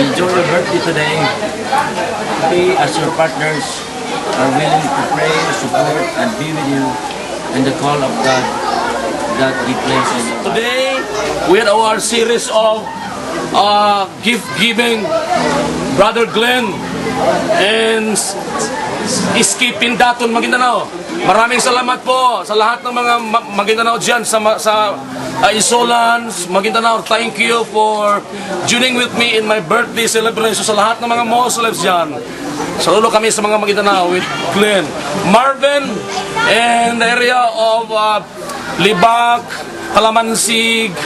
enjoy your birthday today. We as your partners are willing to pray, support, and be with you in the call of God that He places. Today, we had our series of gift giving. Brother Glenn and Iskipin Daton Maguindanao. Maraming salamat po sa lahat ng mga Maguindanao dyan sa Isolans, Maguindanao. Thank you for joining with me in my birthday celebration. Sa lahat ng mga Muslims dyan, saludo kami sa mga Maguindanao with Glenn. Marvin and the area of Libak, Kalamansig,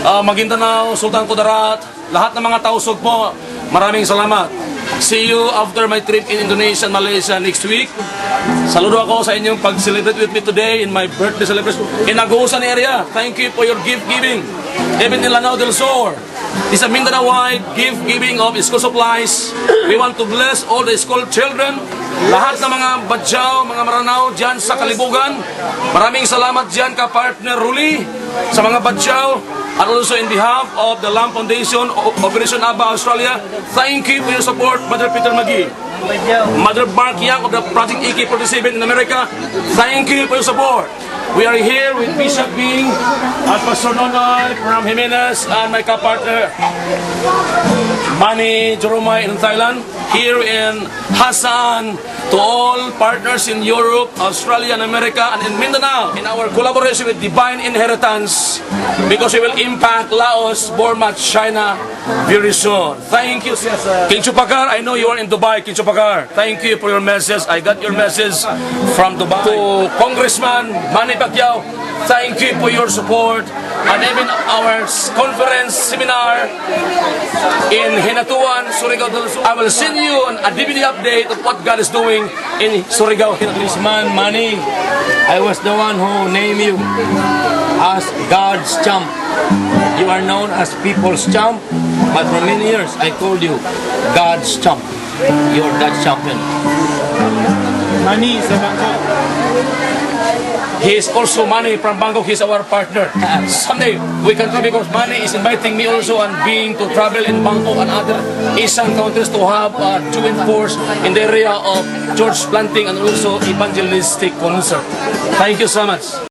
Maguindanao, Sultan Kudarat, lahat ng mga tausog po, maraming salamat. See you after my trip in Indonesia and Malaysia next week. Saludo ako sa inyong pag-celebrate with me today in my birthday celebration in Agusan area. Thank you for your gift giving. Even in Lanao del Sur, it's a Mindanao-wide gift giving of school supplies. We want to bless all the school children, lahat ng mga badyaw, mga maranao dyan sa Kalibugan. Maraming salamat dyan ka partner Ruli sa mga badyaw. And also in behalf of the Lamb Foundation, Operation Aba Australia, thank you for your support, Mother Peter Magee. Mother Mark Young of the Project AK-47 in America, thank you for your support. We are here with Bishop Bing and Pastor Nonoy from Jimenez and my co-partner Manny Joromay in Thailand, here in Hassan, to all partners in Europe, Australia and America, and in Mindanao, in our collaboration with Divine Inheritance, because we will impact Laos, Burma, China very soon. Thank you, King Chupakar. I know you are in Dubai, King Chupakar. Thank you for your message. I got your message from Dubai. To Congressman Manny Pacquiao, thank you for your support. And even our conference seminar in Hinatuan, Surigao del Sur. I will send you a DVD update of what God is doing in Surigao. This man, Manny, I was the one who named you as God's champ. You are known as people's champ, but for many years I called you God's champ. You're that champion. Manny is a Bangkok. He is also Manny from Bangkok. He's our partner. Someday we can travel because Manny is inviting me also and being to travel in Bangkok and other Asian countries to have joint force in the area of church planting and also evangelistic concert. Thank you so much.